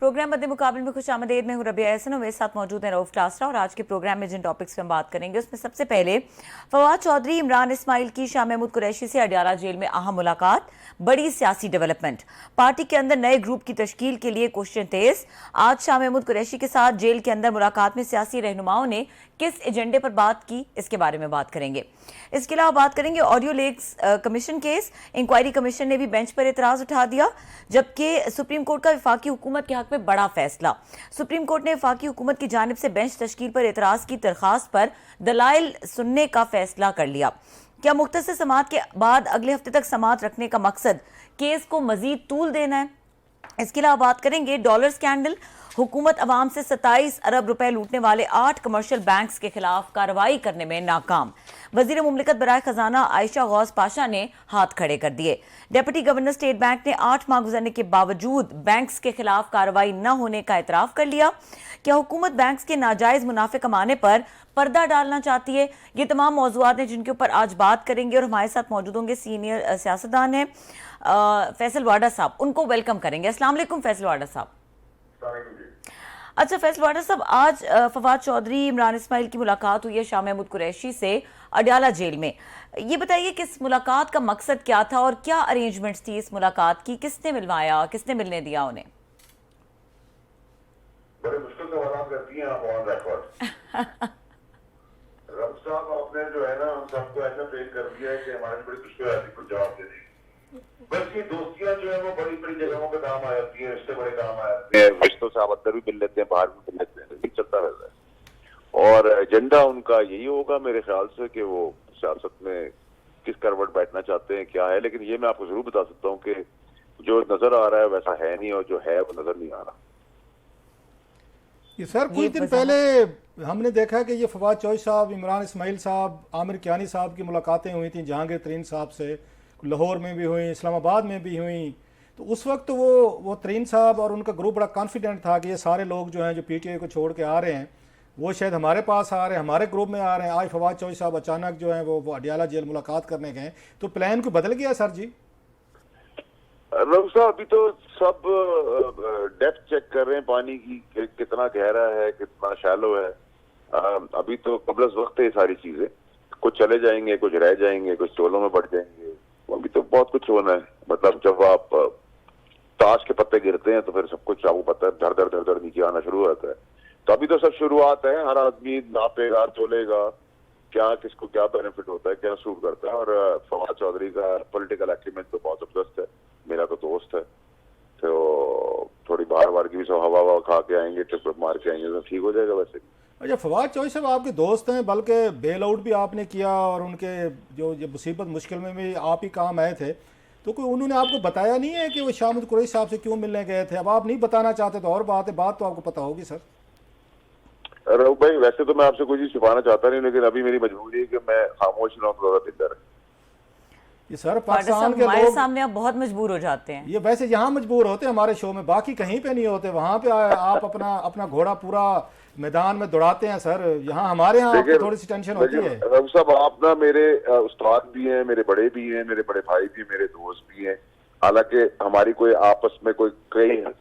Programme मध्य मुकाबले में खुश आमदेद। मैं हूं रबिया एहसन और मेरे साथ मौजूद हैं रऊफ टासरा। और आज के प्रोग्राम में जिन टॉपिक्स पे हम बात करेंगे उसमें सबसे पहले फवाद चौधरी इमरान इस्माइल की शाह महमूद कुरैशी से अडयाला जेल में अहम मुलाकात, बड़ी सियासी डेवलपमेंट, पार्टी के अंदर नए ग्रुप की तश्कील के लिए क्वेश्चन तेज। आज शाह महमूद कुरैशी के साथ जेल के अंदर मुलाकात में सियासी रहनुमाओं ने किस एजेंडे पर बात की, इसके बारे में बात करेंगे। इसके अलावा बात करेंगे audio leaks commission case. Inquiry commission ने भी बेंच पर एतराज उठा दिया, जबकि सुप्रीम कोर्ट का वफाकी हुकूमत के हक में बड़ा फैसला। सुप्रीम कोर्ट ने वफाकी हुकूमत की जानिब से बेंच तश्कील पर एतराज की दरखास्त पर दलाइल सुनने का फैसला कर लिया। क्या मुख्तसर समाअत के बाद अगले हफ्ते तक समाअत रखने का मकसद केस को मजीद तूल देना है? इसके अलावा बात करेंगे डॉलर स्कैंडल। हुकूमत अवाम से 27 अरब रुपए लूटने वाले 8 कमर्शियल बैंक्स के खिलाफ कार्रवाई करने में नाकाम। वजीर मुमलिकत बराए खजाना आयशा गौस पाशा ने हाथ खड़े कर दिए। डिप्टी गवर्नर स्टेट बैंक ने 8 माह गुजरने के बावजूद बैंक्स के खिलाफ कार्रवाई न होने का एतराफ कर लिया। क्या हुकूमत बैंक्स के नाजायज मुनाफे कमाने पर पर्दा डालना चाहती है? ये तमाम मौजूआत हैं जिनके ऊपर आज बात करेंगे और हमारे साथ मौजूद होंगे सीनियर सियासतदान हैं फैसल वाडा साहब। उनको वेलकम करेंगे। अस्सलाम वालेकुम फैसल वाडा साहब। अच्छा फैसल वाडा साहब, आज फवाद चौधरी इमरान इस्माइल की मुलाकात हुई है शाह महमूद कुरैशी से अडयाला जेल में। ये बताइए किस मुलाकात का मकसद क्या था और क्या अरेंजमेंट्स थी इस मुलाकात की? किसने मिलवाया, किसने मिलने दिया उन्हें? बड़े मुश्किल सवाल करती हैं आप ऑन रिकॉर्ड। रब साहब आपने जो है ना हम सबको ऐसा फेल कर दिया है कि हमारे बड़ी मुश्किल आती कुछ जवाब देने। बस ये दोस्तियां जो है वो बड़ी बड़ी जगहों पे काम आ जाती है, रिश्ते बड़े काम आ जाते हैं। रिश्तों से आप अंदर भी मिल लेते हैं, बाहर भी मिल लेते हैं, चलता रहता है। और एजेंडा उनका यही होगा मेरे ख्याल से कि वो सियासत में किस करवट बैठना चाहते हैं, क्या है। लेकिन ये मैं आपको जरूर बता सकता हूँ कि जो नजर आ रहा है वैसा है नहीं, और जो है वो नजर नहीं आ रहा। ये सर कुछ दिन पहले हमने देखा कि ये फवाद चौधरी साहब, इमरान इस्माइल साहब, आमिर कियानी साहब की मुलाकातें हुई थी जहांगीर तरीन साहब से। लाहौर में भी हुई, इस्लामाबाद में भी हुई। तो उस वक्त वो तरीन साहब और उनका ग्रुप बड़ा कॉन्फिडेंट था कि ये सारे लोग जो हैं जो पीटीआई को छोड़ के आ रहे हैं वो शायद हमारे पास आ रहे हैं, हमारे ग्रुप में आ रहे हैं। आज फवाद चौधरी साहब अचानक जो है वो अडयाला जेल मुलाकात करने गए, तो प्लान को बदल गया सर जी? रघु साहब अभी तो सब डेप्थ चेक कर रहे हैं पानी की, कितना गहरा है, कितना शैलो है। अभी तो कबल वक्त है सारी चीजें। कुछ चले जाएंगे, कुछ रह जाएंगे, कुछ टोलों में बढ़ जाएंगे। अभी तो बहुत कुछ होना है। मतलब जब आप ताश के पत्ते गिरते हैं तो फिर सब कुछ आपको पता है, धर धर नीचे आना शुरू हो जाता है। तो अभी तो सब शुरुआत है। हर आदमी नापेगा, तोलेगा क्या किसको क्या बेनिफिट होता है, क्या सूट करता है। और फवाद चौधरी का पॉलिटिकल एक्टिवमेंट तो बहुत जबरदस्त है, मेरा तो दोस्त है। तो थोड़ी बार की भी सब हवा खा के आएंगे, ट्रिप मार के आएंगे तो ठीक हो जाएगा वैसे। अच्छा, फवाद चौधरी साहब आपके दोस्त हैं, बल्कि बेल आउट भी आपने किया और उनके जो मुसीबत मुश्किल में भी आप ही काम आए थे। तो कोई उन्होंने आपको बताया नहीं है कि वो शाह महमूद कुरैशी साहब से क्यों मिलने गए थे? अब आप नहीं बताना चाहते तो और बात है, बात तो आपको पता होगी सर। रघु भाई वैसे तो मैं आपसे कोई चीज छुपाना चाहता नहीं, लेकिन अभी मेरी मजबूरी है कि मैं खामोश रहूं तो बेहतर है। ये सर पाकिस्तान के लोग सामने आप बहुत मजबूर हो जाते हैं। ये वैसे यहाँ मजबूर होते हैं हमारे शो में, बाकी कहीं पे नहीं होते। वहाँ पे आप अपना घोड़ा पूरा मैदान में दौड़ाते हैं सर। यहाँ हमारे यहाँ आपको थोड़ी सी टेंशन होती है। रघु साहब आप ना मेरे उस्ताद भी हैं, मेरे बड़े भी हैं, मेरे बड़े भाई भी, मेरे दोस्त भी हैं। हालांकि हमारी कोई आपस में कोई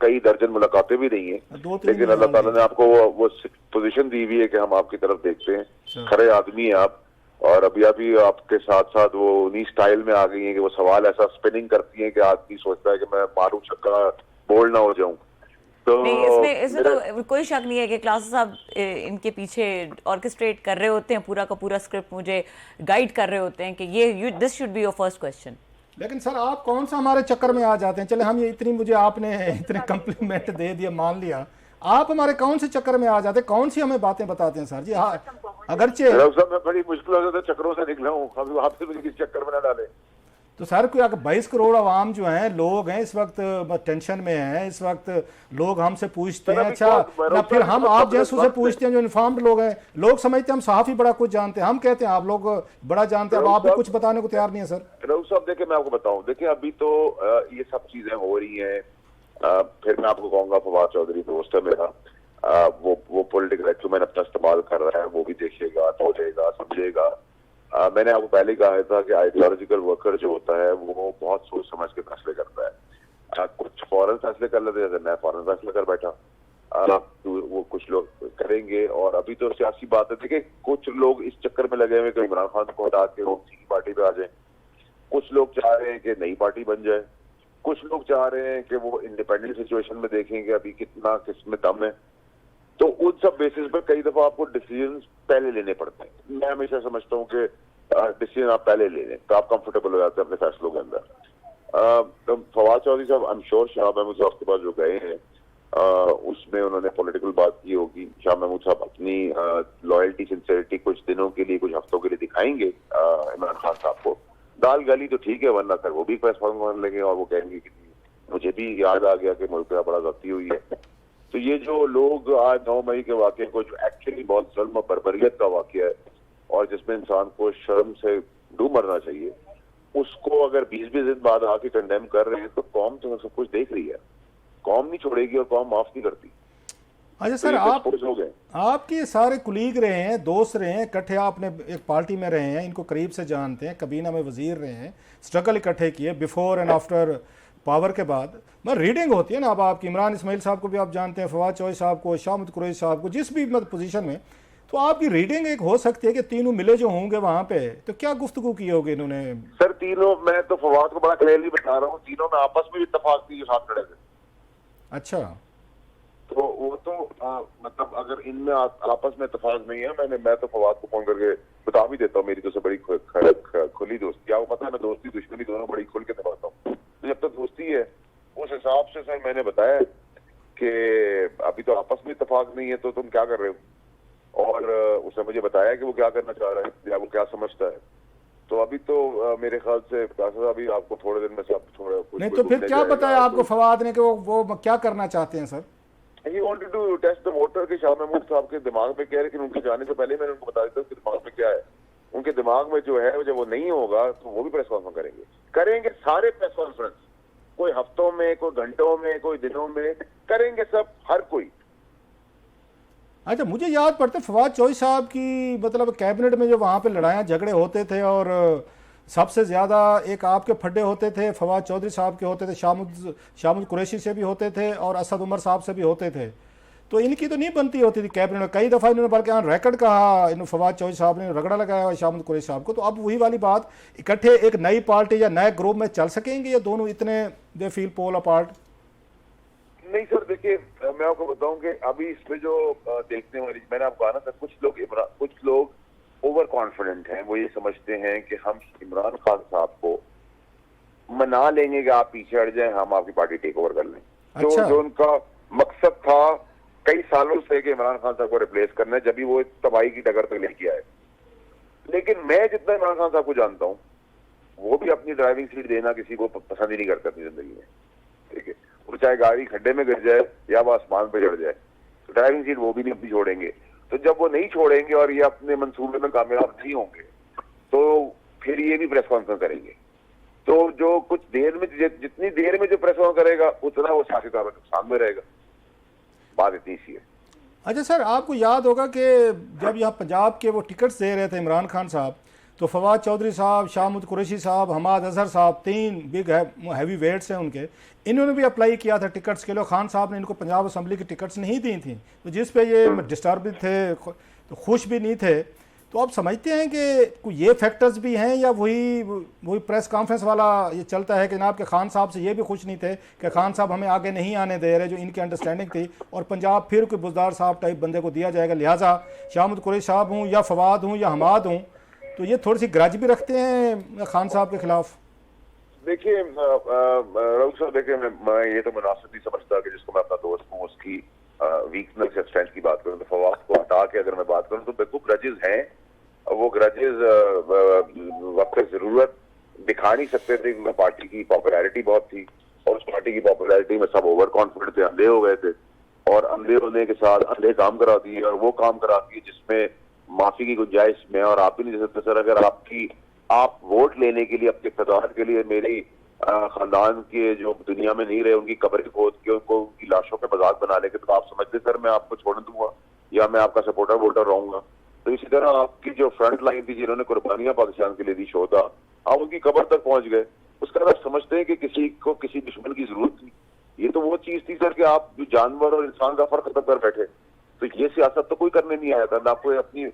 कई दर्जन मुलाकातें भी नहीं है, लेकिन अल्लाह ताला ने आपको वो पोजीशन दी हुई है कि हम आपकी तरफ देखते हैं। खरे आदमी है आप। और अभी आपके साथ साथ वो उन्हीं स्टाइल में आ गई है कि वो सवाल ऐसा स्पिनिंग करती है कि आदमी सोचता है कि मैं मारूं छक्का बोल ना हो जाऊं। तो नहीं, इसमें तो कोई शक नहीं है कि क्लासेस साहब इनके पीछे ऑर्केस्ट्रेट कर रहे होते हैं, पूरा का पूरा स्क्रिप्ट मुझे गाइड कर रहे होते हैं कि ये this should be your first question. लेकिन सर आप कौन सा हमारे चक्कर में आ जाते हैं? चले हम ये मुझे आपने इतने कम्प्लीमेंट दे दिए, मान लिया, आप हमारे कौन से चक्कर में आ जाते हैं? कौन सी हमें बातें बताते हैं सर जी? हाँ, अगरचे मैं बड़ी मुश्किल हो जाता चक्करों से निकला हूँ, अभी आप मुझे किसी चक्कर में ना डाले। तो सर कोई अगर 22 करोड़ आवाम जो हैं, लोग हैं इस वक्त टेंशन में हैं, इस वक्त लोग हमसे पूछते हैं। अच्छा ना, फिर हम आप जैसों से पूछते हैं जो इन्फॉर्म्ड लोग हैं। लोग समझते हैं हम साफ ही बड़ा कुछ जानते हैं, हम कहते हैं आप लोग बड़ा जानते हैं। अब आप भी कुछ बताने को तैयार नहीं है सर। रघु साहब देखिए मैं आपको बताऊं, देखिए अभी तो ये सब चीजें हो रही हैं। फिर मैं आपको कहूंगा फवाद चौधरी दोस्त है मेरा, वो पॉलिटिकल एक्यूमेन अपना इस्तेमाल कर रहा है, वो भी देखिएगा, तोलेगा, समझेगा। मैंने आपको पहले कहा था कि आइडियोलॉजिकल वर्कर जो होता है वो बहुत सोच समझ के फैसले करता है। कुछ फौरन फैसले कर लेते, जैसे मैं फौरन फैसले कर बैठा, तो वो कुछ लोग करेंगे। और अभी तो सियासी बात है, देखिए कुछ लोग इस चक्कर में लगे हुए कि इमरान खान को हटा के वो किसी की पार्टी पे आ जाए, कुछ लोग चाह रहे हैं कि नई पार्टी बन जाए, कुछ लोग चाह रहे हैं कि वो इंडिपेंडेंट सिचुएशन में देखेंगे अभी कितना किसमें दम है। तो उन सब बेसिस पर कई दफा आपको डिसीजन पहले लेने पड़ते हैं। मैं हमेशा समझता हूँ कि डिसीजन आप पहले ले लें तो आप कंफर्टेबल हो जाते हैं अपने फैसलों के अंदर। तो फवाद चौधरी साहब, I am sure Shah Mahmood साहब के पास जो गए हैं उसमें उन्होंने पॉलिटिकल बात की होगी। शाह महमूद साहब अपनी लॉयल्टी सिंसियरिटी कुछ दिनों के लिए, कुछ हफ्तों के लिए दिखाएंगे इमरान खान साहब को। दाल गाली तो ठीक है, वरना फिर वो भी प्रेस कॉन्फ्रेंस लेंगे और वो कहेंगे कि मुझे भी याद आ गया कि मुल्क में बड़ा गलती हुई है। तो ये जो लोग आज 9 मई के वाक़े को, जो एक्चुअली बहुत जुल्म और बर्बरियत का वाक़या है और जिसमें इंसान को शर्म से डूब मरना चाहिए, उसको अगर 20-20 दिन बाद आके कंडेम कर रहे हैं तो कौम तो सब कुछ देख रही है, कौम नहीं छोड़ेगी और कौम माफ नहीं करती। अच्छा सर, आपके सारे कुलीग रहे हैं, दोस्त रहे हैं, इकट्ठे आपने एक पार्टी में रहे हैं, इनको करीब से जानते हैं, कबीना में वजीर रहे हैं, स्ट्रगल इकट्ठे किए बिफोर एंड आफ्टर पावर के बाद। मैं रीडिंग होती है ना, अब आपकी इमरान इस्माइल साहब को भी आप जानते हैं, फवाद चौधरी साहब को, शाह महमूद कुरैशी साहब को, जिस भी मतलब पोजीशन में, तो आपकी रीडिंग एक हो सकती है कि तीनों मिले जो होंगे वहां पे, तो क्या गुफ्तगू की होगी इन्होंने? सर तीनों, मैं तो फवाद को बड़ा क्लियरली बता रहा हूँ, तीनों में आपस में इत्तेफाक थी जो साथ खड़े थे। अच्छा, तो वो तो मतलब अगर इनमें आपस में इत्तेफाक नहीं है, मैं तो फवाद को फोन करके बता भी देता हूँ, मेरी तो से बड़ी खुली दोस्ती, आपको पता है मैं दोस्ती दुश्मनी दोनों बड़ी खुल के दबाता हूँ। तो जब तक दोस्ती है उस हिसाब से सर मैंने बताया कि अभी तो आपस में इत्तेफाक नहीं है तो तुम क्या कर रहे हो, और उसने मुझे बताया कि वो क्या करना चाह रहा है या वो क्या समझता है। तो अभी तो मेरे ख्याल से अभी आपको थोड़े दिन में सब थोड़ा नहीं तो फिर क्या बताया आपको फवाद ने कि वो क्या करना चाहते हैं sir? He wanted to test the water कि शाह महमूद साहब के दिमाग में क्या है, लेकिन उनके जाने से पहले मैंने उनको बता दिया उसके दिमाग में क्या है। उनके दिमाग में जो है जब वो नहीं होगा तो वो भी प्रेस कॉन्फ्रेंस करेंगे सारे प्रेस कॉन्फ्रेंस, कोई हफ्तों में, कोई घंटों में, कोई दिनों में, करेंगे सब, हर कोई। अच्छा, मुझे याद पड़ता है फवाद चौधरी साहब की मतलब कैबिनेट में जो वहाँ पे लड़ाइयाँ झगड़े होते थे और सबसे ज़्यादा एक आपके फड्डे होते थे, फवाद चौधरी साहब के होते थे, शाह महमूद कुरैशी से भी होते थे और असद उमर साहब से भी होते थे। तो इनकी तो नहीं बनती होती थी कैबिनेट में, कई दफ़ा इन्होंने बल्कि रिकॉर्ड कहा, इन फवाद चौधरी साहब ने रगड़ा लगाया शाह महमूद कुरैशी साहब को। तो अब वही वाली बात, इकट्ठे एक नई पार्टी या नए ग्रुप में चल सकेंगे या दोनों इतने दे फील पोल अपार्ट? नहीं सर, देखिए मैं आपको बताऊं कि अभी इसमें जो देखने वाली, मैंने आपको कहा ना सर, कुछ लोग ओवर कॉन्फिडेंट हैं, वो ये समझते हैं कि हम इमरान खान साहब को मना लेंगे कि आप पीछे हट जाएं, हम आपकी पार्टी टेक ओवर कर लें। अच्छा। जो उनका मकसद था कई सालों से कि इमरान खान साहब को रिप्लेस करना है, जब भी वो तबाही की डगर तक लेके आए। लेकिन मैं जितना इमरान खान साहब को जानता हूँ, वो भी अपनी ड्राइविंग सीट देना किसी को पसंद ही नहीं करते अपनी जिंदगी में, ठीक है। वो चाहे गाड़ी खड्डे में गिर जाए या वो आसमान पे चढ़ जाए, तो ड्राइविंग सीट वो भी नहीं छोड़ेंगे। तो जब वो नहीं छोड़ेंगे और ये अपने मंसूबे में कामयाब नहीं होंगे तो फिर ये भी प्रेस कॉन्फ्रेंस करेंगे। तो जो कुछ देर में, जितनी देर में जो प्रेस कॉन्फ्रेंस करेगा उतना वो सियासी तौर पर नुकसान में रहेगा, बात इतनी सी है। अच्छा सर, आपको याद होगा कि जब यहाँ पंजाब के वो टिकट्स दे रहे थे इमरान खान साहब, तो फवाद चौधरी साहब, शाह महमूद कुरैशी साहब, हमाद अजहर साहब, तीन बिग हैवी वेट्स हैं उनके, इन्होंने भी अप्लाई किया था टिकट्स के लिए। खान साहब ने इनको पंजाब असम्बली की टिकट्स नहीं दी थी, तो जिस पे ये डिस्टर्ब भी थे, तो खुश भी नहीं थे। तो आप समझते हैं कि कोई ये फैक्टर्स भी हैं या वही प्रेस कॉन्फ्रेंस वाला ये चलता है कि जनाब के खान साहब से ये भी खुश नहीं थे कि खान साहब हमें आगे नहीं आने दे रहे, जो इनकी अंडरस्टैंडिंग थी, और पंजाब फिर कोई बुजदार साहब टाइप बंदे को दिया जाएगा, लिहाजा शाह महमूद कुरैशी साहब हूँ या फवाद हूँ या हमाद हूँ, तो ये थोड़ी सी ग्रज भी रखते हैं खान साहब के खिलाफ? देखिए राउत साहब, देखिए मैं ये तो मुनासिब नहीं समझता कि जिसको मैं अपना दोस्त हूँ उसकी वीकनेस या स्ट्रेंथ की बात करूँ। तो फवाद को हटा के अगर मैं बात करूँ तो बिल्कुल ग्रजेस हैं, वो ग्रजेस वक्त जरूरत दिखा नहीं सकते थे क्योंकि पार्टी की पॉपुलैरिटी बहुत थी और उस पार्टी की पॉपुलैरिटी में सब ओवर कॉन्फिडेंट थे, अंधे हो गए थे, और अंधे होने के साथ अंधे काम करा दिए, और वो काम करा दिए जिसमें माफी की गुंजाइश में और आप ही नहीं दे सकते सर। अगर आप वोट लेने के लिए, अपने इक़्तिदार के लिए मेरी खानदान के जो दुनिया में नहीं रहे उनकी कब्रें खोद के उनको उनकी लाशों पे मजाक बना लेंगे, तो आप समझते सर मैं आपको छोड़ दूंगा या मैं आपका सपोर्टर वोटर रहूंगा। तो इसी तरह आपकी जो फ्रंट लाइन थी, जिन्होंने कुर्बानियां पाकिस्तान के लिए दी, शोहदा, आप उनकी कब्र तक पहुंच गए। उसका आप समझते हैं कि किसी को किसी दुश्मन की जरूरत थी? ये तो वो चीज थी सर कि आप जानवर और इंसान का फर्क खत्म कर बैठे। तो ये सियासत तो कोई करने नहीं आया था, ना कोई अपनी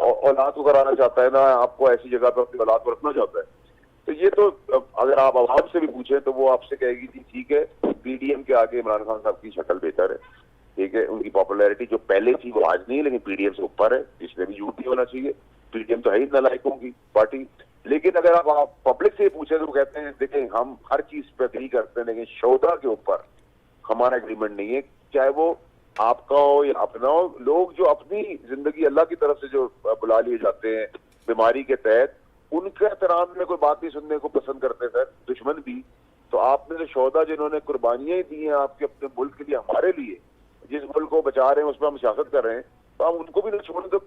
औलाद को कराना चाहता है, ना आपको ऐसी जगह पे अपनी औलाद को रखना चाहता है। तो ये तो अगर आप आवाम से भी पूछे तो वो आपसे कहेगी जी ठीक है, पीडीएम के आगे इमरान खान साहब की शक्ल बेहतर है, ठीक है, उनकी पॉपुलैरिटी जो पहले थी वो आज नहीं है, लेकिन पीडीएम से ऊपर है, इसमें भी झूठ नहीं होना चाहिए। पीडीएम तो है ही नालायकों की पार्टी। लेकिन अगर आप पब्लिक से पूछे तो वो कहते हैं देखें हम हर चीज पे एग्री करते हैं, लेकिन शोधा के ऊपर हमारा एग्रीमेंट नहीं है, चाहे वो आपका हो या अपना हो। लोग जो अपनी जिंदगी अल्लाह की तरफ से जो बुला लिए जाते हैं बीमारी के तहत, उनके एहतराम में कोई बात नहीं सुनने को पसंद करते सर, दुश्मन भी। तो आपने जो शोधा जिन्होंने कुर्बानियां दी हैं आपके अपने मुल्क के लिए, हमारे लिए, जिस मुल्क को बचा रहे हैं उस पर हम सियासत कर रहे हैं, तो आप उनको भी ना छोड़ें तो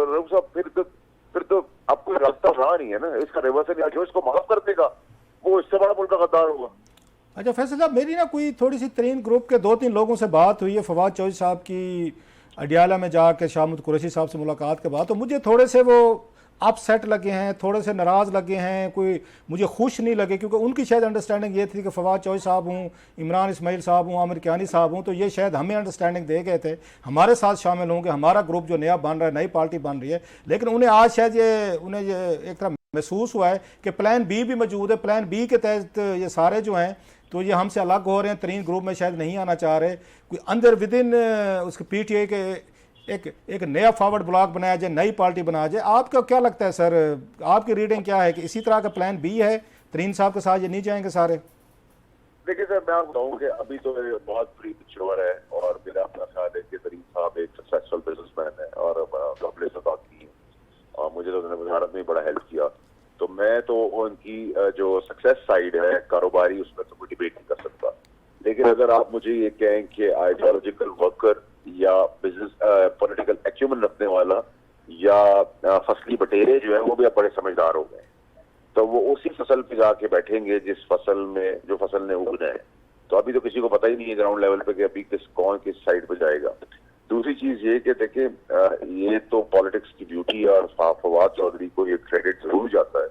रऊफ साहब फिर तो आपको रास्ता रहा नहीं है ना, इसका रिवर्सल या जो इसको माफ कर देगा वो इससे बड़ा मुल्क का गद्दार होगा। अच्छा फैसल साहब, मेरी ना कोई थोड़ी सी तरीन ग्रुप के 2-3 लोगों से बात हुई है फवाद चौधरी साहब की अडियाला में जाके शाहमूद कुरैशी साहब से मुलाकात के बाद, तो मुझे थोड़े से वो अपसेट लगे हैं, थोड़े से नाराज़ लगे हैं, कोई मुझे खुश नहीं लगे, क्योंकि उनकी शायद अंडरस्टैंडिंग ये थी कि फवाद चौधरी साहब हूँ, इमरान इस्माइल साहब हूँ, आमिर कियानी साहब हूँ, तो ये शायद हमें अंडरस्टैंडिंग दे गए थे, हमारे साथ शामिल होंगे, हमारा ग्रुप जो नया बन रहा है, नई पार्टी बन रही है। लेकिन उन्हें आज शायद उन्हें एक तरह महसूस हुआ है कि प्लान बी भी मौजूद है, प्लान बी के तहत ये सारे जो हैं तो ये हमसे अलग हो रहे हैं, तरीन ग्रुप में शायद नहीं आना चाह रहे, कोई अंदर विद इन उसके पीटीआई के एक नया फॉरवर्ड ब्लॉक बनाया जाए, नई पार्टी बनाया जाए। आपका क्या लगता है सर, आपकी रीडिंग क्या है कि इसी तरह का प्लान बी है, तरीन साहब के साथ ये नहीं जाएंगे सारे? देखिए सर, मैं आपको बताऊं कि अभी तो बहुत प्रीमेच्योर है और मेरा अपना ख्याल है कि तरीन साहब एक सक्सेसफुल बिजनेसमैन है और प्लेस ऑफ आदमी है और मुझे तो उन्होंने वजारत में बड़ा हेल्प किया। तो मैं तो उनकी जो सक्सेस साइड है कारोबारी, उसमें तो कोई डिबेट नहीं कर सकता। लेकिन अगर आप मुझे ये कहें कि आइडियोलॉजिकल वर्कर या बिजनेस पॉलिटिकल एक्यूमेंट रखने वाला या फसली बटेरे जो है वो भी अब बड़े समझदार हो गए, तो वो उसी फसल पे जाके बैठेंगे जिस फसल में जो फसल ने उगना है। तो अभी तो किसी को पता ही नहीं है ग्राउंड लेवल पे कि अभी कौन किस साइड पे जाएगा। दूसरी चीज ये कि देखिए ये तो पॉलिटिक्स की ब्यूटी है और फवाद चौधरी को ये क्रेडिट जरूर जाता है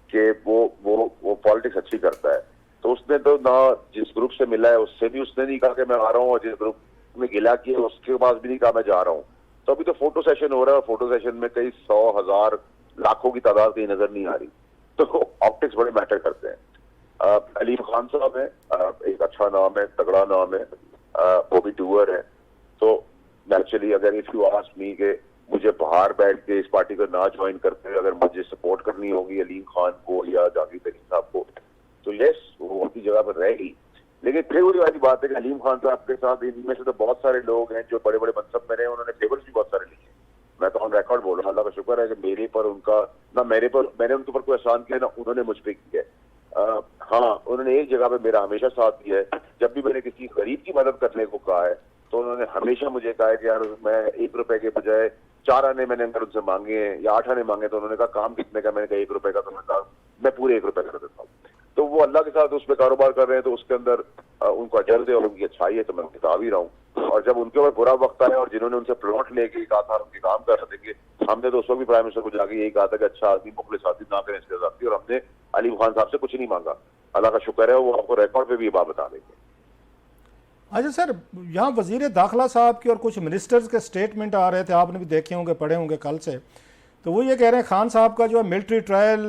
कि वो पॉलिटिक्स अच्छी करता है। तो उसने तो ना जिस ग्रुप से मिला है उससे भी उसने नहीं कहा कि मैं आ रहा हूँ, और जिस ग्रुप में गिला किया उसके पास भी नहीं कहा मैं जा रहा हूँ। तो अभी तो फोटो सेशन हो रहा है, फोटो सेशन में कई 100, 1000, लाखों की तादाद कहीं नजर नहीं आ रही। तो ऑप्टिक्स बड़े मैटर करते हैं। अलीम खान साहब है, एक अच्छा नाम है, तगड़ा नाम है, वो भी डूअर है। तो नेचुरली अगर इफ यू आस्क मी के मुझे बाहर बैठ के इस पार्टी को ना ज्वाइन करते हुए अगर मुझे सपोर्ट करनी होगी अलीम खान को या जहांगीर तरीन साहब को, तो यस वो उनकी जगह पर रहेगी। लेकिन फिर वही वाली बात है कि अलीम खान साहब के साथ इनमें से तो बहुत सारे लोग हैं जो बड़े बड़े मनसब में रहे, उन्होंने फेवर्स भी बहुत सारे लिए। मैं तो ऑन रिकॉर्ड बोल रहा हूँ, अल्लाह का शुक्र है कि मेरे पर उनका ना मैंने उनके ऊपर कोई एहसान किया ना उन्होंने मुझ पर किया है। हाँ, उन्होंने एक जगह पे मेरा हमेशा साथ दिया है। जब भी मैंने किसी गरीब की मदद करने को कहा है तो उन्होंने हमेशा मुझे कहा है कि यार मैं 1 रुपए के बजाय 4 आने मैंने अगर उनसे मांगे हैं या 8 आने मांगे तो उन्होंने कहा काम कितने का, मैंने कहा 1 रुपए का, तो मैं पूरे 1 रुपए कर देता हूँ। तो वो अल्लाह के साथ उस पर कारोबार कर रहे हैं तो उसके अंदर उनको अजर दे और उनकी अच्छाई है, तो मैं बता भी रहा हूँ। और जब उनके ऊपर बुरा वक्त आया और जिन्होंने उनसे प्लॉट लेके कहा था उनके काम कर रहे थे, हमने तो उस वक्त भी प्राइम मिनिस्टर को जाके यही कहा था कि अच्छा आदमी मुखलिस आदमी ना करें इसके साथ, और हमने अलीम खान साहब से कुछ नहीं मांगा। अल्लाह का शुक्र है वो आपको रिकॉर्ड पे भी ये बात बता देंगे। अच्छा सर, यहाँ वजीर दाखिला साहब की और कुछ मिनिस्टर्स के स्टेटमेंट आ रहे थे, आपने भी देखे होंगे, पढ़े होंगे कल से। तो वो ये कह रहे हैं खान साहब का जो है मिलिट्री ट्रायल,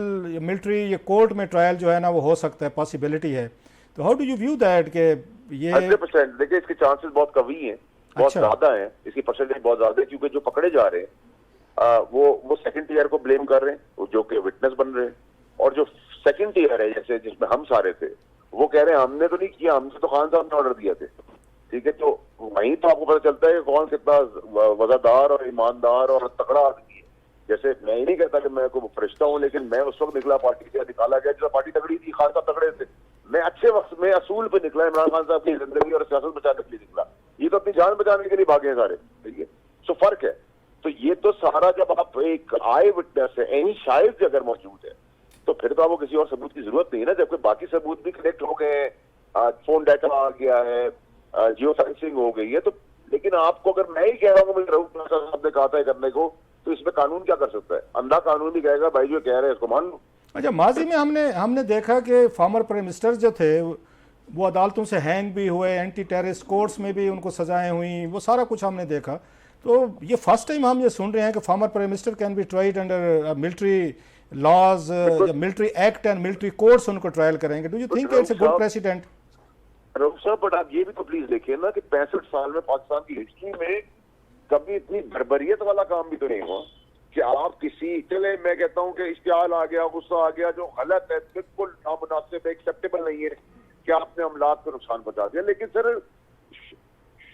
मिलिट्री ये कोर्ट में ट्रायल जो है ना वो हो सकता है, पॉसिबिलिटी है। तो how do you view that कि ये 100%? देखिए इसके चांसेस बहुत कमी है, बहुत अच्छा। ज्यादा है, इसकी परसेंटेज बहुत ज्यादा है, क्योंकि जो पकड़े जा रहे हैं वो सेकंड टीयर को ब्लेम कर रहे हैं जो कि विटनेस बन रहे हैं, और जो सेकंड टीयर है जैसे जिसमें हम सारे थे वो कह रहे हैं हमने तो नहीं किया, हमने तो खान साहब ने ऑर्डर दिया थे। ठीक है, तो वहीं तो आपको पता चलता है कि कौन कितना वफादार और ईमानदार और तगड़ा आदमी है। जैसे मैं ही नहीं कहता कि मैं कोई फरिश्ता हूँ, लेकिन मैं उस वक्त निकला पार्टी से, निकाला गया जब पार्टी तगड़ी थी, खान साहब तगड़े थे। मैं अच्छे वक्त में असूल पे निकला, इमरान खान साहब की जिंदगी और सियासत बचाने के लिए निकला। ये तो अपनी जान बचाने के लिए भागे हैं सारे, ठीक है। सो फर्क है। तो ये तो सारा जब आप एक आए विटनेस है, एनी शायद अगर मौजूद है तो फिर तो आपको किसी और सबूत की जरूरत नहीं है ना, जबकि बाकी सबूत भी कलेक्ट हो गए हैं, फोन डाटा आ गया है, जियो फेंसिंग हो गई है। तो लेकिन आपको अगर मैं ही कह रहा हूँ मुझे रऊफ साहब ने कहा था करने को, तो इसमें कानून क्या कर सकता है? अंधा कानून भी कहेगा भाई जो कह रहे हैं इसको मान लो। अच्छा, माजी में हमने देखा कि फॉर्मर प्राइम मिनिस्टर जो थे वो अदालतों से हैंग भी हुए, एंटी टेररिस्ट कोर्ट्स में भी उनको सजाएं हुई, वो सारा कुछ हमने देखा। तो ये फर्स्ट टाइम हम ये सुन रहे हैं कि former prime minister can be tried under military laws, military act and military courts उनको ट्रायल करेंगे। Do you think it's a good president? Rauf साहब, बट आप ये भी तो प्लीज देखिए ना कि 65 साल में पाकिस्तान की हिस्ट्री में कभी इतनी बर्बरियत वाला काम भी तो नहीं हुआ कि आप किसी, चले मैं कहता हूं कि इश्तियाल आ गया, गुस्सा आ गया, जो गलत है, बिल्कुल नामुनासिब है, एक्सेप्टेबल नहीं है कि आपने अमलाक को नुकसान पहुंचा दिया। लेकिन सर,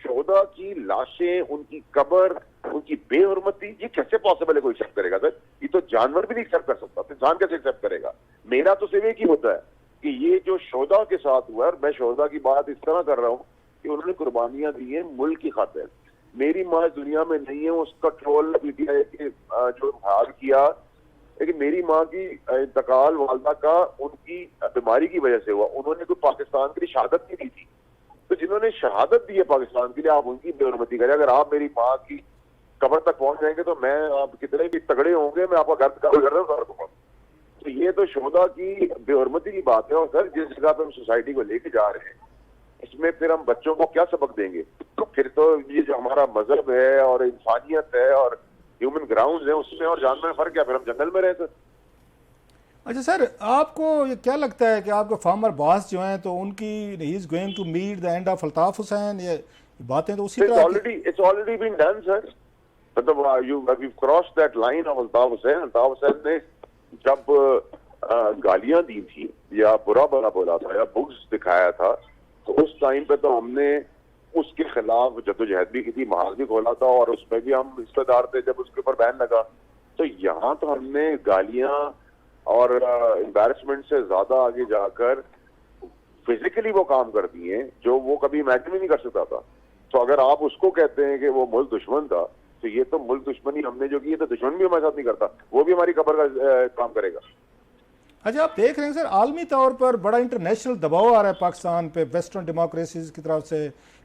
शोहदा की लाशें, उनकी कब्र, उनकी बेहुरमती, ये कैसे पॉसिबल है? कोई एक्सेप्ट करेगा सर? ये तो जानवर भी नहीं एक्सेप्ट कर सकता, तो इंसान कैसे एक्सेप्ट करेगा? मेरा तो सिर्फ एक ही होता है कि ये जो शोहदा के साथ हुआ है, और मैं शोहदा की बात इस तरह कर रहा हूँ कि उन्होंने कुर्बानियां दी हैं मुल्क की खातिर। मेरी माँ दुनिया में नहीं है, उसका ट्रोल पीटीआई के जो हाल किया, लेकिन मेरी माँ की इंतकाल वालदा का उनकी बीमारी की वजह से हुआ। उन्होंने कोई पाकिस्तान के लिए शहादत नहीं दी थी, तो जिन्होंने शहादत दी है पाकिस्तान के लिए, आप उनकी बेहुरमती करें। अगर आप मेरी माँ की कब्र तक पहुंच जाएंगे तो मैं, आप कितने भी तगड़े होंगे, मैं आपका घर कर दूंगा। तो ये तो शोहदा की बेहुरमती की बात है। और सर, जिस जगह पे हम सोसाइटी को लेके जा रहे हैं, इसमें फिर हम बच्चों को क्या सबक देंगे? तो फिर तो ये जो हमारा मजहब है और इंसानियत है और ह्यूमन ग्राउंड है, उसमें और जानवर में फर्क क्या? फिर हम जंगल में रहे सर। अच्छा सर, आपको ये क्या लगता है कि आपके फार्मर बॉस जो हैं तो उनकी ही is going to meet the end of Altaf Hussain, ये बातें तो उसी तरह it's already been done sir. मतलब you cross that line of Altaf Hussain. Altaf Hussain ने जब गालियां दी थी या बुरा भला बोला था या बुग्स दिखाया था, तो उस टाइम पे तो हमने उसके खिलाफ जद्दोजहद भी की थी, महाज भी खोला था, और उसमें भी हम हिस्सेदार थे जब उसके ऊपर बैन लगा। तो यहाँ तो हमने गालियां और एम्बैरसमेंट से ज्यादा आगे जाकर फिजिकली वो काम कर दिए जो वो कभी इमेजिन भी नहीं कर सकता था। तो अगर आप उसको कहते हैं कि वो मुल्क दुश्मन था, तो ये तो मुल्क दुश्मनी हमने जो की है, तो दुश्मन भी हमारे साथ नहीं करता, वो भी हमारी कब्र का काम करेगा। अच्छा, आप देख रहे हैं सर, आलमी तौर पर बड़ा इंटरनेशनल दबाव आ रहा है पाकिस्तान पे, वेस्टर्न डेमोक्रेसीज की तरफ से,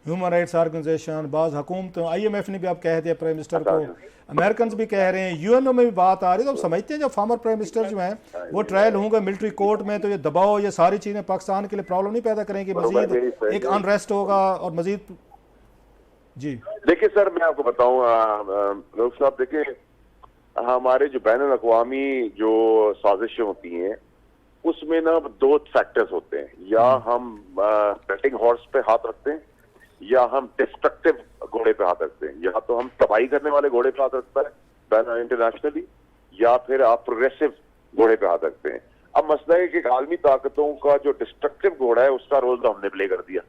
ह्यूमन राइट्स ऑर्गेनाइजेशन, बाज़ हुकूमत, IMF ने भी आप कह दिया प्राइम मिनिस्टर को, अमेरिकन भी कह रहे हैं, UNO में भी बात आ रही है। तो समझते हैं जब फॉर्मर प्राइम मिनिस्टर जो हैं वो ट्रायल होंगे मिलिट्री कोर्ट में, तो ये दबाव, ये सारी चीज़ें पाकिस्तान के लिए प्रॉब्लम नहीं पैदा करेंगी? मजीद एक अनरेस्ट होगा और मजीद। जी देखिए सर, मैं आपको बताऊं लोग साहब, देखिए हमारे जो बैन अल-अक़वामी जो साजिशें होती हैं, उसमें ना 2 फैक्टर्स होते हैं। या हम बेटिंग हॉर्स पे हाथ रखते हैं, या हम डिस्ट्रक्टिव घोड़े पे हाथ रखते हैं। या तो हम तबाही करने वाले घोड़े पे हाथ रखता है बैन इंटरनेशनली, या फिर आप प्रोग्रेसिव घोड़े पे हाथ रखते हैं। अब मसला है कि आलमी ताकतों का जो डिस्ट्रक्टिव घोड़ा है, उसका रोल तो हमने प्ले कर दिया,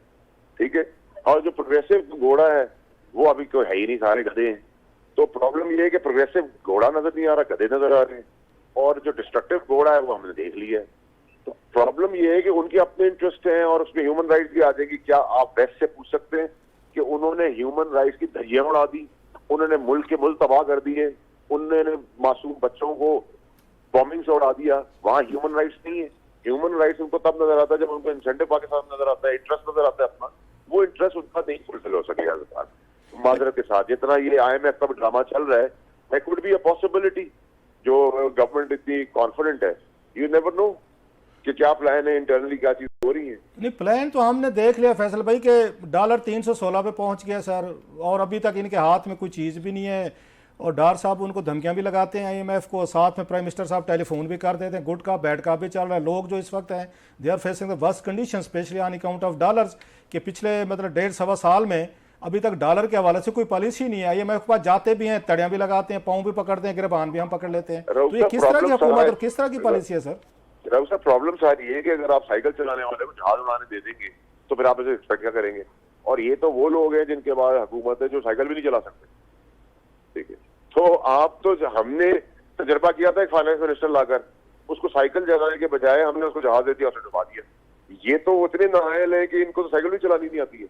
ठीक है, और जो प्रोग्रेसिव घोड़ा है वो अभी कोई है ही नहीं, सारे गधे हैं। तो प्रॉब्लम ये है कि प्रोग्रेसिव घोड़ा नजर नहीं आ रहा, गधे नजर आ रहे हैं, और जो डिस्ट्रक्टिव घोड़ा है वो हमने देख लिया है। तो प्रॉब्लम ये है कि उनके अपने इंटरेस्ट हैं, और उसमें ह्यूमन राइट्स भी आ जाएगी। क्या आप वेस्ट से पूछ सकते हैं कि उन्होंने ह्यूमन राइट्स की धज्जियां उड़ा दी, उन्होंने मुल्क तबाह कर दिए, उन्होंने मासूम बच्चों को बॉम्बिंग से उड़ा दिया, वहां ह्यूमन राइट्स नहीं है। ह्यूमन राइट्स उनको तब नजर आता है जब उनको इंसेंटिव पाकिस्तान नजर आता है, इंटरेस्ट नजर आता है अपना। वो इंटरेस्ट उनका नहीं फुलफिल हो सकेगा माजरत के साथ। जितना ये IMF का ड्रामा चल रहा है, that could be a possibility. जो गवर्नमेंट इतनी कॉन्फिडेंट है, यू नेवर नो कि क्या प्लान है, इंटरनली क्या चीज हो रही है। नहीं, प्लान तो हमने देख लिया फैसल भाई के डॉलर 316 पे पहुंच गया सर, और अभी तक इनके हाथ में कोई चीज़ भी नहीं है। और डार साहब उनको धमकियां भी लगाते हैं IMF को, साथ में प्राइम मिनिस्टर साहब टेलीफोन भी कर देते हैं, गुड का बैड का भी चल रहा है। लोग जो इस वक्त हैं they are facing the worst condition, especially on account of dollars, के पिछले मतलब 1.5-1.25 साल में अभी तक डॉलर के हवाले से कोई पॉलिसी नहीं है। IMF के पास जाते भी हैं, तड़ियां भी लगाते हैं, पाँव भी पकड़ते हैं, गिरबान भी हम पकड़ लेते हैं। तो ये किस तरह की हुकूमत और किस तरह की पॉलिसी है सर? प्रॉब्लम सारी है कि अगर आप साइकिल चलाने वाले को जहाज उड़ाने दे देंगे तो फिर आप इसे एक्सपेक्ट क्या करेंगे? और ये तो वो लोग हैं जिनके पास हुकूमत है जो साइकिल भी नहीं चला सकते, ठीक है। तो आप तो, हमने तजर्बा किया था एक फाइनेंस मिनिस्टर लाकर, उसको साइकिल चलाने के बजाय हमने उसको जहाज दे दिया, उसने डुबा दिया। ये तो उतने नाअहल है कि इनको तो साइकिल भी चलानी नहीं आती है।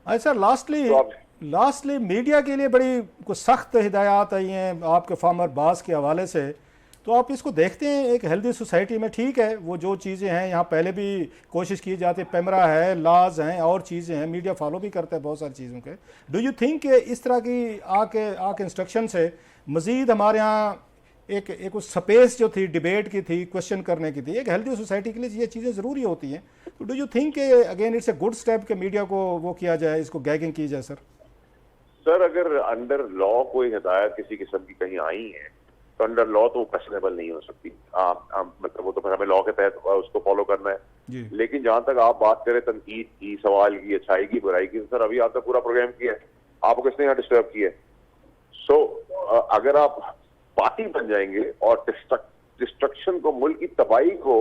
अच्छा, लास्टली मीडिया के लिए बड़ी कुछ सख्त हिदायत आई हैं आपके फार्मर बास के हवाले से, तो आप इसको देखते हैं एक हेल्दी सोसाइटी में? ठीक है, वो जो चीज़ें हैं यहाँ पहले भी कोशिश की जाती है, पैमरा है, लॉज हैं, और चीज़ें हैं, मीडिया फॉलो भी करता है बहुत सारी चीज़ों के। डू यू थिंक कि इस तरह की आके इंस्ट्रक्शन से मज़ीद हमारे यहाँ एक एक उस स्पेस जो थी डिबेट की थी, क्वेश्चन करने की थी, एक हेल्दी सोसाइटी के लिए ये चीज़ें ज़रूरी होती हैं। तो do you think again it's a good step कि मीडिया को वो किया जाए, इसको गैगिंग की जाए? सर अगर अंडर लॉ कोई हिदायत किसी किस्म की कहीं आई है तो अंडर लॉ तो वो क्वेश्चनेबल नहीं हो सकती। मतलब वो तो फिर हमें लॉ के तहत उसको फॉलो करना है जी। लेकिन जहां तक आप बात करें तनकीद की, सवाल की, अच्छाई की, बुराई की, तो सर अभी आपने पूरा प्रोग्राम किया है, आपको किसने यहाँ डिस्टर्ब किया है? सो अगर आप पार्टी बन जाएंगे और डिस्ट्रक्शन को, मुल्क की तबाही को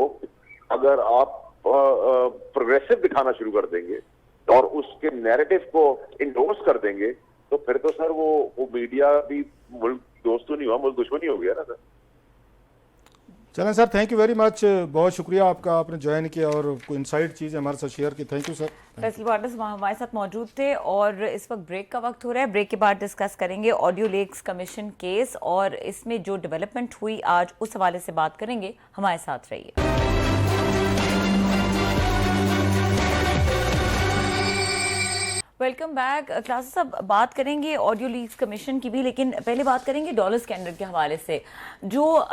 अगर आप प्रोग्रेसिव दिखाना शुरू कर देंगे और उसके नैरेटिव को इंडोर्स कर देंगे तो फिर तो सर वो मीडिया भी मुल्क दोस्त तो नहीं हुआ, मुल्क दुश्मनी हो गया ना सर। चलें sir, thank you very much, बहुत शुक्रिया आपका, आपने ज्वाइन किया और कोई इनसाइड चीज़ हमारे साथ शेयर की। Thank you sir. Faisal partners हमारे साथ मौजूद थे और इस वक्त ब्रेक का वक्त हो रहा है। ब्रेक के बाद डिस्कस करेंगे ऑडियो लीक्स कमीशन केस और इसमें जो डेवलपमेंट हुई आज, उस हवाले से बात करेंगे। हमारे साथ रहिए। Welcome back. क्लासेस साहब बात करेंगे ऑडियो लीक्स कमीशन की भी, लेकिन पहले बात करेंगे डॉलर स्कैंडल के हवाले से। जो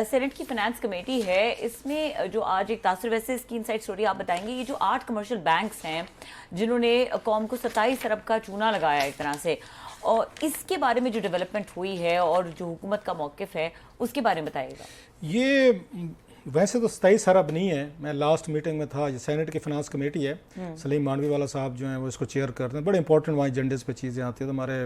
सेनेट की फाइनेंस कमेटी है, इसमें जो आज एक तासुर, वैसे इसकी इनसाइड स्टोरी आप बताएंगे। ये जो 8 कमर्शियल बैंक्स हैं जिन्होंने कौम को 27 अरब का चूना लगाया एक तरह से, और इसके बारे में जो डेवलपमेंट हुई है और जो हुकूमत का मौक़िफ़ है उसके बारे में बताइएगा। ये वैसे तो 27 अरब नहीं है, मैं लास्ट मीटिंग में था, ये सेनेट की फाइनेंस कमेटी है, सलीम मानवी वाला साहब जो हैं वो इसको चेयर करते हैं। बड़े इंपॉर्टेंट वहाँ एजेंडेस पे चीज़ें आती हैं। तो हमारे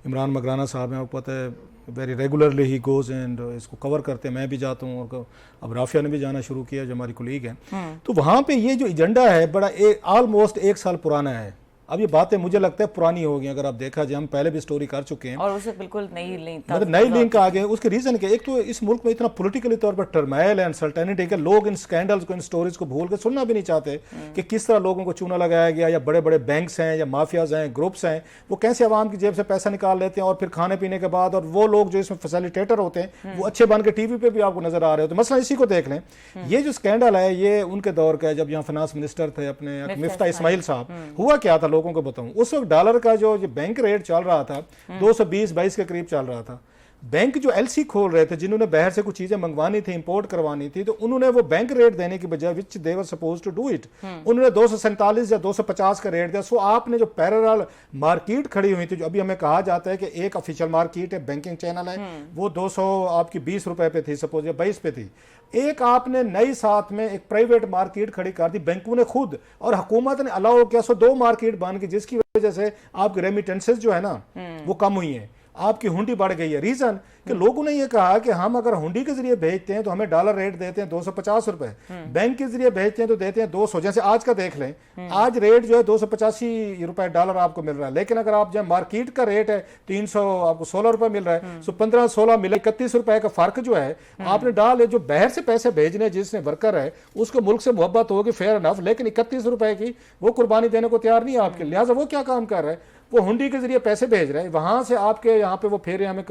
इमरान मगराना साहब हैं, वो पता है very regularly he goes and इसको कवर करते हैं। मैं भी जाता हूँ और अब राफिया ने भी जाना शुरू किया जो हमारी कोलीग हैं। तो वहाँ पर ये जो एजेंडा है बड़ा ऑलमोस्ट 1 साल पुराना है। अब ये बातें मुझे लगता है पुरानी हो गई। अगर आप देखा जाए, हम पहले भी स्टोरी कर चुके हैं और उसे बिल्कुल नई लिंक, मतलब नई लिंक आ गए। उसके रीजन क्या, एक तो इस मुल्क में इतना पॉलिटिकली तौर पर टर्माइल है, अनसर्टेनिटी के, लोग इन स्कैंडल्स को, इन स्टोरीज को भूल के सुनना भी नहीं चाहते कि किस तरह लोगों को चूना लगाया गया, या बड़े बड़े बैंक्स हैं या माफियाज हैं, ग्रुप्स हैं, वो कैसे आवाम की जेब से पैसा निकाल लेते हैं और फिर खाने पीने के बाद, और वो लोग जो इसमें फैसिलिटेटर होते हैं वो अच्छे बन के टीवी पे भी आपको नजर आ रहे होते हैं। मसला इसी को देख लें। ये जो स्कैंडल है ये उनके दौर का है जब यहाँ फाइनेंस मिनिस्टर थे अपने मिफ्ता इस्माइल साहब। हुआ क्या था लोगों को बताऊं, उस वक्त डॉलर का जो बैंक रेट चल रहा था 220-22 के करीब चल रहा था। बैंक जो एलसी खोल रहे थे, जिन्होंने बाहर से कुछ चीजें मंगवानी थी, इंपोर्ट करवानी थी, तो उन्होंने वो बैंक रेट देने की बजाय, which they were suppose to do it, उन्होंने 247 या 250 का रेट दिया। सो आपने जो पैरेलल मार्केट खड़ी हुई थी, जो अभी हमें कहा जाता है कि एक ऑफिशियल मार्केट है, बैंकिंग चैनल है, वो 200 आपकी 20 रुपए पे थी सपोज, या 22 पे थी। एक आपने नई साथ में एक प्राइवेट मार्केट खड़ी कर दी बैंकों ने खुद, और हुकूमत ने अलाउ किया। सो 2 मार्केट बन गई, जिसकी वजह से आपके रेमिटेंसेस जो है ना वो कम हुई है, आपकी हुंडी बढ़ गई है। रीजन कि लोगों ने ये कहा कि हम अगर हुंडी के जरिए भेजते हैं तो हमें डॉलर रेट देते हैं 250 रुपए, बैंक के जरिए भेजते हैं तो देते हैं 200। जैसे आज का देख लें, आज रेट जो है 285 रुपए डॉलर आपको मिल रहा है, लेकिन अगर आप जब मार्केट का रेट है 300, आपको 16 रुपए मिल रहा है, सो 15-16 मिले, 31 रुपए का फर्क जो है आपने डाल, जो बाहर से पैसे भेजने जिसने वर्कर है उसको मुल्क से मोहब्बत होगी, फेयर इनफ, लेकिन 31 रुपए की वो कुर्बानी देने को तैयार नहीं है आपके। लिहाजा वो क्या काम कर रहा है, वो हुंडी के जरिए पैसे भेज रहे हैं, वहां से आपके यहाँ पे वो फेर, हमें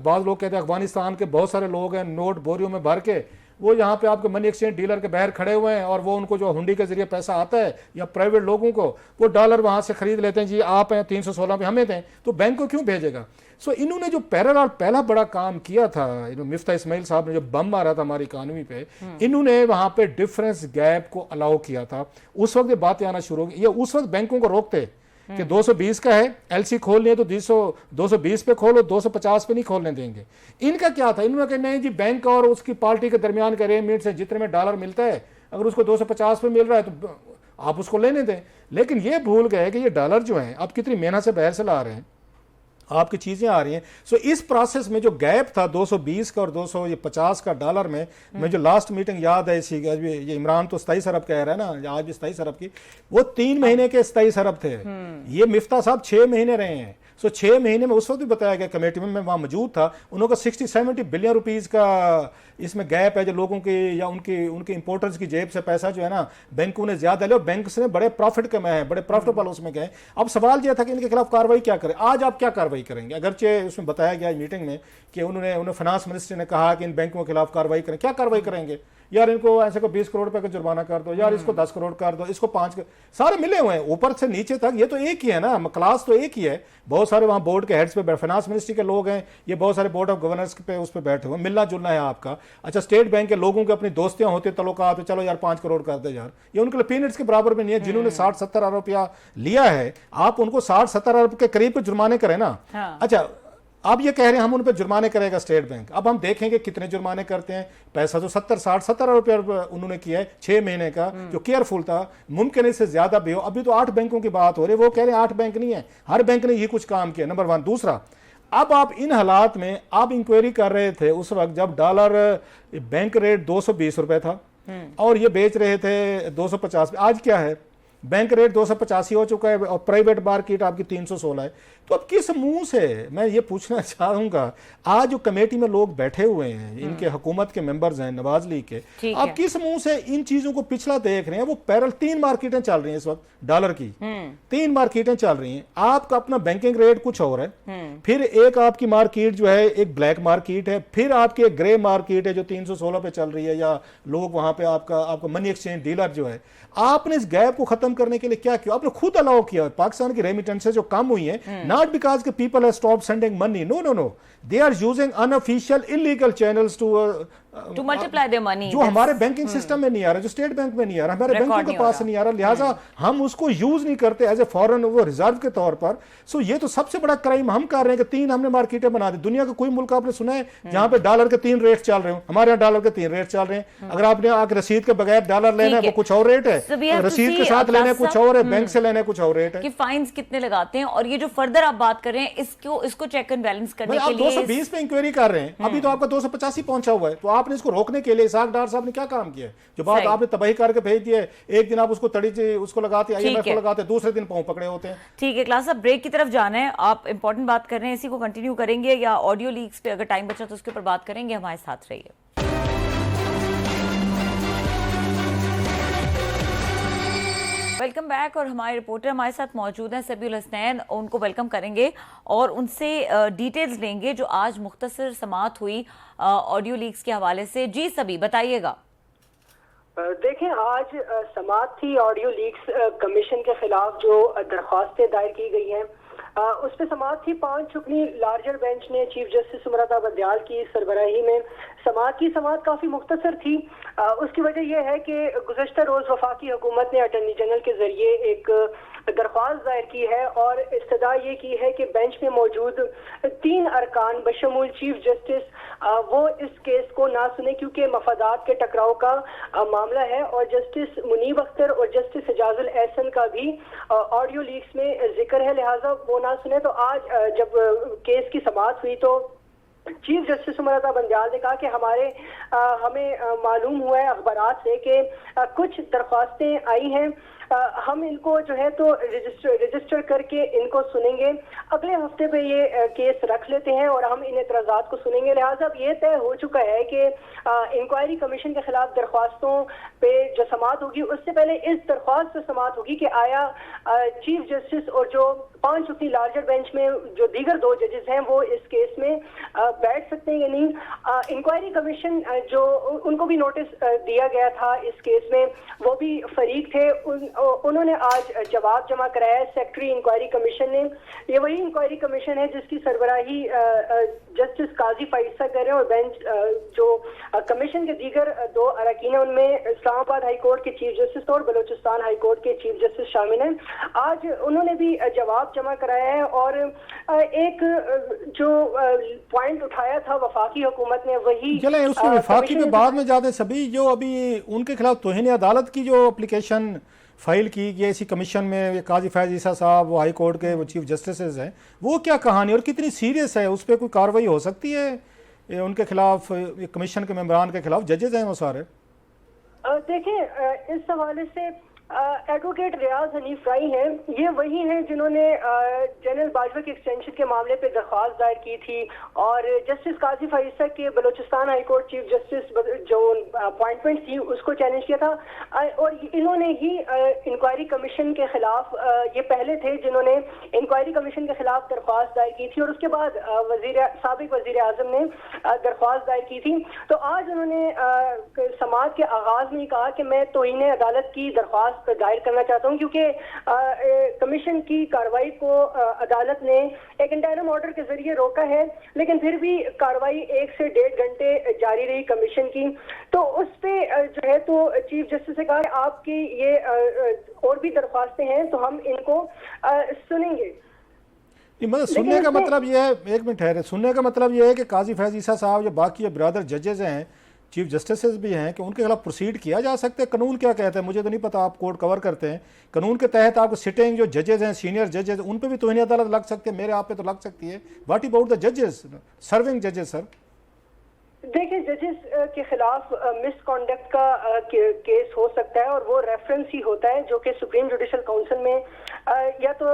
बाद लोग कहते हैं अफगानिस्तान के बहुत सारे लोग हैं, नोट बोरियों में भर के वो यहाँ पे आपके मनी एक्सचेंज डीलर के बाहर खड़े हुए हैं, और वो उनको जो हुंडी के जरिए पैसा आता है या प्राइवेट लोगों को, वो डॉलर वहां से खरीद लेते हैं, जी आप हैं 316 पे हमें दें, तो बैंक को क्यों भेजेगा। सो इन्होंने जो पैरेलल पहला बड़ा काम किया था, मिफ्ता इस्माइल साहब ने जो बम मारा था हमारी इकानमी पे, इन्होंने वहां पे डिफरेंस गैप को अलाउ किया था। उस वक्त ये बातें आना शुरू हो गई। ये उस वक्त बैंकों को रोकते कि 220 का है, एलसी खोलनी है तो 220 पे खोलो, 250 पे नहीं खोलने देंगे। इनका क्या था, इन्होंने कहा नहीं जी, बैंक और उसकी पार्टी के दरमियान के अरेंजमेंट से जितने में डॉलर मिलता है, अगर उसको 250 पे मिल रहा है तो आप उसको लेने दें। लेकिन ये भूल गए कि ये डॉलर जो है आप कितनी मेहनत से बाहर से ला रहे हैं, आपकी चीजें आ रही हैं। सो इस प्रोसेस में जो गैप था 220 का और 250 का डॉलर में, मैं जो लास्ट मीटिंग याद है इसी, ये इमरान तो 27 अरब कह रहा है ना, आज भी 27 अरब की, वो 3 महीने के 27 अरब थे। ये मिफ्ता साहब 6 महीने रहे हैं। सो 6 महीने में उस वक्त भी बताया गया कमेटी में, मैं वहां मौजूद था, उन्होंने 60-70 बिलियन रुपीज का इसमें गैप है, जो लोगों की या उनके इंपोर्टर्स की जेब से पैसा जो है ना बैंकों ने ज्यादा लिया, और बैंक से बड़े प्रॉफिट कमाए हैं, बड़े प्रॉफिटेबल उसमें गए। अब सवाल यह था कि इनके खिलाफ कार्रवाई क्या करें। आज आप क्या कार्रवाई करेंगे, अगरचे उसमें बताया गया मीटिंग में कि उन्होंने फाइनेंस मिनिस्टर ने कहा कि इन बैंकों के खिलाफ कार्रवाई करें, क्या कार्रवाई करेंगे। यार इनको ऐसे को 20 करोड़ रुपए का जुर्माना कर दो, यार इसको 10 करोड़ कर दो, इसको 5 सारे मिले हुए हैं ऊपर से नीचे तक। ये तो एक ही है ना, क्लास तो एक ही है। बहुत सारे वहाँ बोर्ड के हेड्स पे, फाइनेंस मिनिस्ट्री के लोग हैं, ये बहुत सारे बोर्ड ऑफ गवर्नर्स पे उस पर बैठे हुए, मिलना जुलना है आपका। अच्छा, स्टेट बैंक के लोगों के अपनी दोस्तियां होती है, तल्लुकात, चलो यार 5 करोड़ कर दे यार, ये उनके लिए पीनट्स के बराबर में नहीं है। जिन्होंने 60-70 अरब रुपया लिया है, आप उनको 60-70 अरब के करीब जुर्माने करें ना। अच्छा, आप ये कह रहे हैं हम उन पर जुर्माने करेगा स्टेट बैंक। अब हम देखेंगे कितने जुर्माने करते हैं। पैसा तो 70-60-70 रुपया उन्होंने किया है 6 महीने का, जो केयरफुल था। मुमकिन है इससे ज्यादा भी हो। अभी तो 8 बैंकों की बात हो रही है, वो कह रहे हैं 8 बैंक नहीं है, हर बैंक ने ये कुछ काम किया, नंबर 1। दूसरा, अब आप इन हालात में आप इंक्वायरी कर रहे थे उस वक्त जब डॉलर बैंक रेट 220 रुपए था और ये बेच रहे थे 250। आज क्या है? बैंक रेट 285 हो चुका है और प्राइवेट मार्केट आपकी 316 है। तो अब किस मुंह से, मैं ये पूछना चाहूंगा, आज जो कमेटी में लोग बैठे हुए हैं, इनके हुकूमत के मेंबर्स हैं नवाज लीग के, आप किस मुंह से इन चीजों को पिछला देख रहे हैं? वो पैरल 3 मार्केटें चल रही हैं इस वक्त डॉलर की, 3 मार्केटें चल रही हैं। आपका अपना बैंकिंग रेट कुछ और है, फिर एक आपकी मार्केट जो है एक ब्लैक मार्केट है, फिर आपकी एक ग्रे मार्केट है जो 316 पे चल रही है, या लोग वहां पे आपका मनी एक्सचेंज डीलर जो है। आपने इस गैप को खत्म करने के लिए क्या किया? आपने खुद अलाउ किया। पाकिस्तान की रेमिटेंसेस जो कम हुई है, नॉट बिकॉज के people have stop sending money, no no no, they are using unofficial illegal channels to multiply their money, जो हमारे बैंकिंग सिस्टम में नहीं आ रहा, जो स्टेट बैंक में नहीं आ रहा, हमारे बैंकों के पास नहीं आ रहा, लिहाजा हम उसको यूज नहीं करते एज ए फॉरेन वो रिजर्व के तौर पर। सो ये तो सबसे बड़ा क्राइम हम कर रहे हैं कि 3 हमने मार्केटें बना दी। दुनिया का कोई मुल्क आपने सुना है जहां पे डॉलर के 3 रेट चल रहे हो? हमारे यहाँ डॉलर के 3 रेट चल रहे हैं। अगर आपने आके रसीद के बगैर डॉलर लेना है वो कुछ और रेट है, रसीद के साथ लेना है कुछ और है, बैंक से लेना है कुछ और रेट है। कि फाइन्स कितने लगाते हैं, और ये जो फर्दर आप बात कर रहे हैं इसको चेक एंड बैलेंस करने के लिए 220 पे इंक्वायरी कर रहे हैं, अभी तो आपका 285 पहुंचा हुआ है। तो आपने इसको रोकने के लिए इसाक डार साहब ने क्या काम किया है? जो बात आपने तबाही करके भेज दी है, एक दिन आप उसको तड़ी उसको लगाते, IMF को लगाते, दूसरे दिन पांव पकड़े होते हैं। ठीक है क्लास, अब ब्रेक की तरफ जाना है। आप इंपॉर्टेंट बात कर रहे हैं, इसी को कंटिन्यू करेंगे या ऑडियो लीक्स पे अगर टाइम बचा तो उसके ऊपर बात करेंगे? हमारे साथ रहिए। Welcome back. और हमारे रिपोर्टर हमारे साथ मौजूद हैं सबीउल हसनैन, उनको वेलकम करेंगे और उनसे डिटेल्स लेंगे जो आज मुख्तसर समाअत हुई ऑडियो लीक्स के हवाले से। जी सभी बताइएगा। देखें, आज समाअत थी ऑडियो लीक्स कमीशन के खिलाफ जो दरख्वास्तें दायर की गई हैं, उस पर समाअत थी। 5 रुकनी लार्जर बेंच ने चीफ जस्टिस उमराता बंदियाल की सरबराही में समाअत की। समाअत काफी मुख्तसर थी। उसकी वजह यह है कि गुज़श्ता रोज वफाकी हुकूमत ने अटॉर्नी जनरल के जरिए एक दरख्वास्त दायर की है और इस्तदा ये की है कि बेंच में मौजूद 3 अरकान बशमूल चीफ जस्टिस वो इस केस को ना सुने, क्योंकि मफादात के टकराव का मामला है। और जस्टिस मुनीब अख्तर और जस्टिस एजाजुल एहसन का भी ऑडियो लीक्स में जिक्र है, लिहाजा वो ना सुने। तो आज जब केस की समाअत हुई तो चीफ जस्टिस उमराता बंदियाल ने कहा कि हमें मालूम हुआ है अखबारात से कि कुछ दरख्वास्तें आई हैं, हम इनको जो है तो रजिस्टर करके इनको सुनेंगे। अगले हफ्ते पे ये केस रख लेते हैं और हम इन एतराज़ात को सुनेंगे। लिहाजा अब ये तय हो चुका है कि इंक्वायरी कमीशन के खिलाफ दरख्वास्तों पे जो समाअत होगी उससे पहले इस दरख्वास्त पे समाअत होगी कि आया चीफ जस्टिस और जो 5 रुकनी लार्जर बेंच में जो दीगर 2 जजेस हैं वो इस केस में बैठ सकते हैं या नहीं। इंक्वायरी कमीशन जो उनको भी नोटिस दिया गया था इस केस में, वो भी फरीक थे। उन्होंने आज जवाब जमा कराया है सेक्रेटरी इंक्वायरी कमीशन ने। ये वही इंक्वायरी कमीशन है जिसकी सरबराही जस्टिस काजी फाइसा कर रहे हैं और बेंच जो कमीशन के दीगर 2 अरकान उनमें इस्लामाबाद हाई कोर्ट के चीफ जस्टिस और बलोचिस्तान हाई कोर्ट के चीफ जस्टिस शामिल हैं। आज उन्होंने भी जवाब जमा कराया है और एक जो पॉइंट उठाया था वफाकी हुकूमत ने वही चले उसको वफाकी पे बाद में जाते सभी। जो अभी उनके खिलाफ तौहीन अदालत की जो एप्लीकेशन फाइल की गई इसी कमीशन में, काजी फैज ईसा साहब वो हाई कोर्ट के वो चीफ जस्टिस हैं, वो क्या कहानी और कितनी सीरियस है? उस पर कोई कार्रवाई हो सकती है उनके खिलाफ? कमीशन के मेंबरान के खिलाफ जजेस हैं वो सारे। देखें, इस हवाले से एडवोकेट रियाज हनीफ राई हैं, ये वही हैं जिन्होंने जनरल बाजवा के एक्सटेंशन के मामले पे दरख्वास्त दायर की थी और जस्टिस काजी फरीसा के Balochistan high court chief justice जो अपॉइंटमेंट थी उसको चैलेंज किया था। और इन्होंने ही इंक्वायरी कमीशन के खिलाफ, ये पहले थे जिन्होंने इंक्वायरी कमीशन के खिलाफ दरख्वास्त दायर की थी और उसके बाद साबिक वजीर आजम ने दरख्वास्त दायर की थी। तो आज उन्होंने समाज के आगाज में कहा कि मैं तौहीन अदालत की दरख्वास्त दायर करना चाहता हूं, क्योंकि कमीशन की कार्रवाई को अदालत ने एक इंटरिम ऑर्डर के जरिए रोका है, लेकिन फिर भी कार्रवाई 1 से 1.5 घंटे जारी रही कमीशन की। तो उस पे जो है तो चीफ जस्टिस ने कहा आपकी ये और भी दरख्वास्तें हैं तो हम इनको सुनेंगे। मतलब सुनने का मतलब ये है, एक मिनट ठहरे, सुनने का मतलब ये है कि काजी फैज ईसा साहब या बाकी ब्रदर जजेस हैं, चीफ जस्टिस भी हैं, कि उनके खिलाफ प्रोसीड किया जा सकता है। कानून क्या कहता है मुझे तो नहीं पता, आप कोर्ट कवर करते हैं। कानून के तहत आपको सिटिंग जो जजेस हैं, सीनियर जजेस, उन पे भी तौहीन अदालत लग सकती है, मेरे आप पे तो लग सकती है। व्हाट अबाउट द जजेस, सर्विंग जजेस? सर देखिए, जजेस के खिलाफ मिसकॉन्डक्ट का केस हो सकता है और वो रेफरेंस ही होता है जो कि सुप्रीम जुडिशल काउंसिल में या तो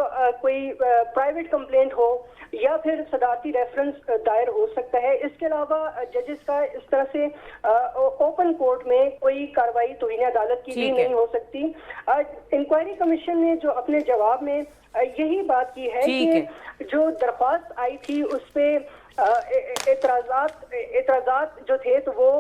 कोई प्राइवेट कंप्लेंट हो या फिर सदारती रेफरेंस दायर हो सकता है। इसके अलावा जजेस का इस तरह से ओपन कोर्ट में कोई कार्रवाई तौहीन अदालत की भी नहीं हो सकती। इंक्वायरी कमीशन ने जो अपने जवाब में यही बात की है कि जो दरख्वास्त आई थी उस पे एतराजात जो थे तो वो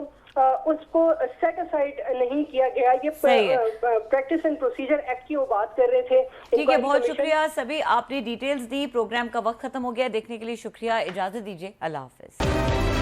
उसको सेट असाइड नहीं किया गया। ये प्रैक्टिस एंड प्रोसीजर एक्ट की वो बात कर रहे थे। ठीक है, बहुत शुक्रिया सभी, आपने डिटेल्स दी। प्रोग्राम का वक्त खत्म हो गया, देखने के लिए शुक्रिया, इजाजत दीजिए, अल्लाह हाफिज।